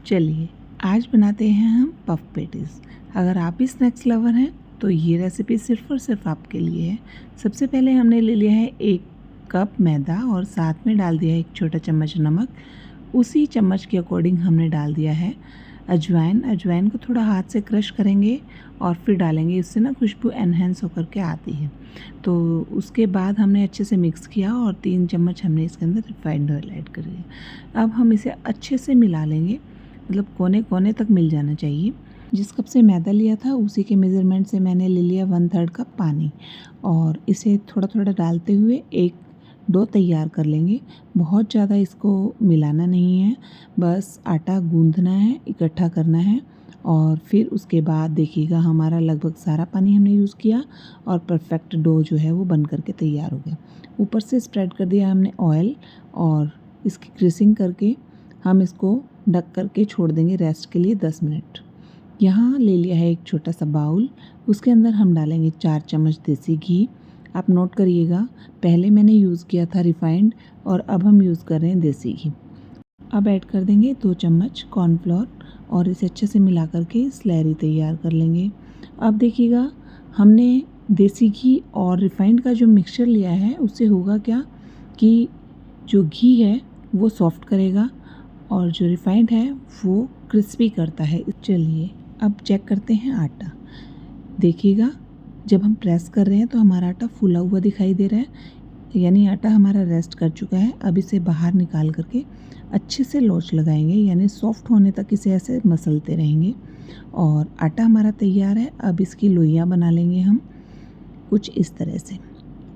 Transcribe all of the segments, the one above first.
चलिए आज बनाते हैं हम पफ पेटीज़। अगर आप भी स्नैक्स लवर हैं तो ये रेसिपी सिर्फ़ और सिर्फ आपके लिए है। सबसे पहले हमने ले लिया है 1 कप मैदा और साथ में डाल दिया है 1 छोटा चम्मच नमक। उसी चम्मच के अकॉर्डिंग हमने डाल दिया है अजवाइन। अजवाइन को थोड़ा हाथ से क्रश करेंगे और फिर डालेंगे, इससे ना खुशबू एनहेंस होकर के आती है। तो उसके बाद हमने अच्छे से मिक्स किया और 3 चम्मच हमने इसके अंदर रिफाइंड ऑयल ऐड कर दिया। अब हम इसे अच्छे से मिला लेंगे, मतलब कोने कोने तक मिल जाना चाहिए। जिस कप से मैदा लिया था उसी के मेज़रमेंट से मैंने ले लिया 1/3 कप पानी और इसे थोड़ा थोड़ा डालते हुए एक डो तैयार कर लेंगे। बहुत ज़्यादा इसको मिलाना नहीं है, बस आटा गूंदना है, इकट्ठा करना है। और फिर उसके बाद देखिएगा हमारा लगभग सारा पानी हमने यूज़ किया और परफेक्ट डो जो है वो बन करके तैयार हो गया। ऊपर से स्प्रेड कर दिया हमने ऑयल और इसकी ग्रीसिंग करके हम इसको ढक करके छोड़ देंगे रेस्ट के लिए 10 मिनट। यहाँ ले लिया है एक छोटा सा बाउल, उसके अंदर हम डालेंगे 4 चम्मच देसी घी। आप नोट करिएगा, पहले मैंने यूज़ किया था रिफाइंड और अब हम यूज़ कर रहे हैं देसी घी। अब ऐड कर देंगे 2 चम्मच कॉर्नफ्लोर और इसे अच्छे से मिला करके स्लैरी तैयार कर लेंगे। अब देखिएगा हमने देसी घी और रिफाइंड का जो मिक्सचर लिया है उससे होगा क्या कि जो घी है वो सॉफ्ट करेगा और जो रिफाइंड है वो क्रिस्पी करता है। चलिए अब चेक करते हैं आटा। देखिएगा जब हम प्रेस कर रहे हैं तो हमारा आटा फूला हुआ दिखाई दे रहा है, यानी आटा हमारा रेस्ट कर चुका है। अब इसे बाहर निकाल करके अच्छे से लोच लगाएंगे, यानी सॉफ्ट होने तक इसे ऐसे मसलते रहेंगे और आटा हमारा तैयार है। अब इसकी लोइयाँ बना लेंगे हम कुछ इस तरह से।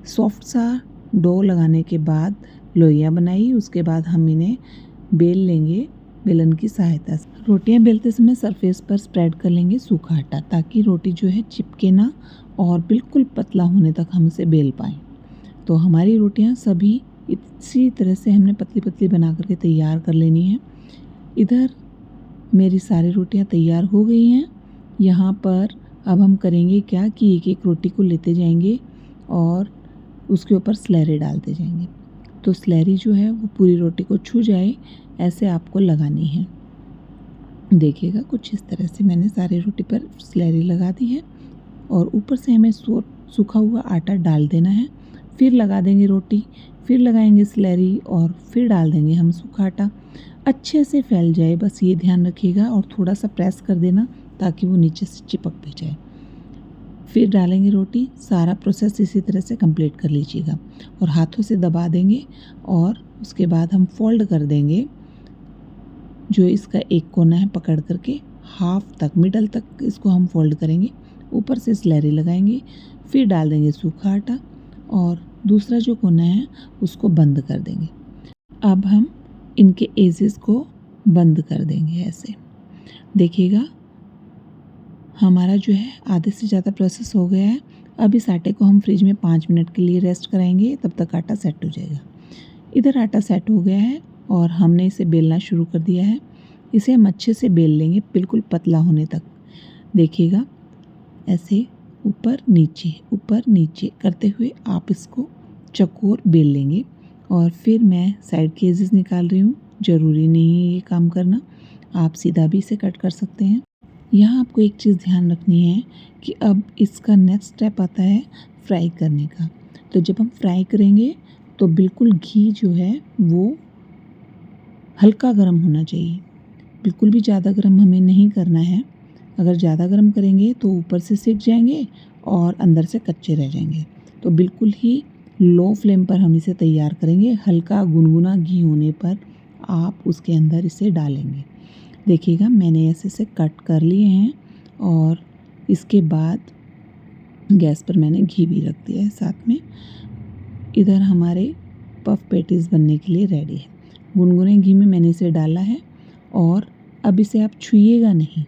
सॉफ्ट सा डो लगाने के बाद लोइयाँ बनाई, उसके बाद हम इन्हें बेल लेंगे बेलन की सहायता से। रोटियां बेलते समय सरफेस पर स्प्रेड कर लेंगे सूखा आटा, ताकि रोटी जो है चिपके ना और बिल्कुल पतला होने तक हम इसे बेल पाएँ। तो हमारी रोटियां सभी इसी तरह से हमने पतली पतली बना करके तैयार कर लेनी है। इधर मेरी सारी रोटियां तैयार हो गई हैं। यहाँ पर अब हम करेंगे क्या कि एक एक रोटी को लेते जाएंगे और उसके ऊपर स्लैरी डालते जाएंगे। तो स्लैरी जो है वो पूरी रोटी को छू जाए ऐसे आपको लगानी है। देखिएगा कुछ इस तरह से मैंने सारी रोटी पर स्लैरी लगा दी है और ऊपर से हमें सूखा हुआ आटा डाल देना है। फिर लगा देंगे रोटी, फिर लगाएंगे स्लैरी और फिर डाल देंगे हम सूखा आटा। अच्छे से फैल जाए, बस ये ध्यान रखिएगा और थोड़ा सा प्रेस कर देना ताकि वो नीचे से चिपक भी जाए। फिर डालेंगे रोटी। सारा प्रोसेस इसी तरह से कंप्लीट कर लीजिएगा और हाथों से दबा देंगे और उसके बाद हम फोल्ड कर देंगे। जो इसका एक कोना है पकड़ करके हाफ तक, मिडल तक इसको हम फोल्ड करेंगे। ऊपर से स्लैरी लगाएंगे, फिर डाल देंगे सूखा आटा और दूसरा जो कोना है उसको बंद कर देंगे। अब हम इनके एजेस को बंद कर देंगे ऐसे। देखिएगा हमारा जो है आधे से ज़्यादा प्रोसेस हो गया है। अब इस आटे को हम फ्रिज में 5 मिनट के लिए रेस्ट कराएंगे, तब तक आटा सेट हो जाएगा। इधर आटा सेट हो गया है और हमने इसे बेलना शुरू कर दिया है। इसे हम अच्छे से बेल लेंगे बिल्कुल पतला होने तक। देखिएगा ऐसे ऊपर नीचे करते हुए आप इसको चौकोर बेल लेंगे और फिर मैं साइड के एजेस निकाल रही हूँ। ज़रूरी नहीं है ये काम करना, आप सीधा भी इसे कट कर सकते हैं। यहाँ आपको एक चीज़ ध्यान रखनी है कि अब इसका नेक्स्ट स्टेप आता है फ्राई करने का। तो जब हम फ्राई करेंगे तो बिल्कुल घी जो है वो हल्का गर्म होना चाहिए, बिल्कुल भी ज़्यादा गर्म हमें नहीं करना है। अगर ज़्यादा गर्म करेंगे तो ऊपर से सिक जाएंगे और अंदर से कच्चे रह जाएंगे। तो बिल्कुल ही लो फ्लेम पर हम इसे तैयार करेंगे। हल्का गुनगुना घी होने पर आप उसके अंदर इसे डालेंगे। देखिएगा मैंने ऐसे कट कर लिए हैं और इसके बाद गैस पर मैंने घी भी रख दिया है साथ में। इधर हमारे पफ पेटीज़ बनने के लिए रेडी है। गुनगुने घी में मैंने इसे डाला है और अब इसे आप छुइएगा नहीं।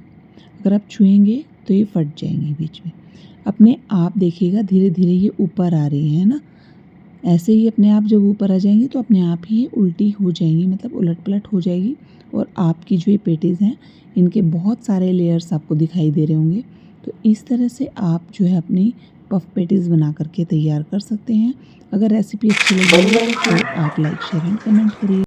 अगर आप छुएंगे तो ये फट जाएंगे बीच में। अपने आप देखिएगा धीरे धीरे ये ऊपर आ रही है ना, ऐसे ही अपने आप जब ऊपर आ जाएंगी तो अपने आप ही उल्टी हो जाएंगी, मतलब उलट पलट हो जाएगी और आपकी जो ये पेटीज़ हैं इनके बहुत सारे लेयर्स आपको दिखाई दे रहे होंगे। तो इस तरह से आप जो है अपनी पफ पेटीज़ बना करके तैयार कर सकते हैं। अगर रेसिपी अच्छी लगी तो आप लाइक शेयर एंड कमेंट करिए।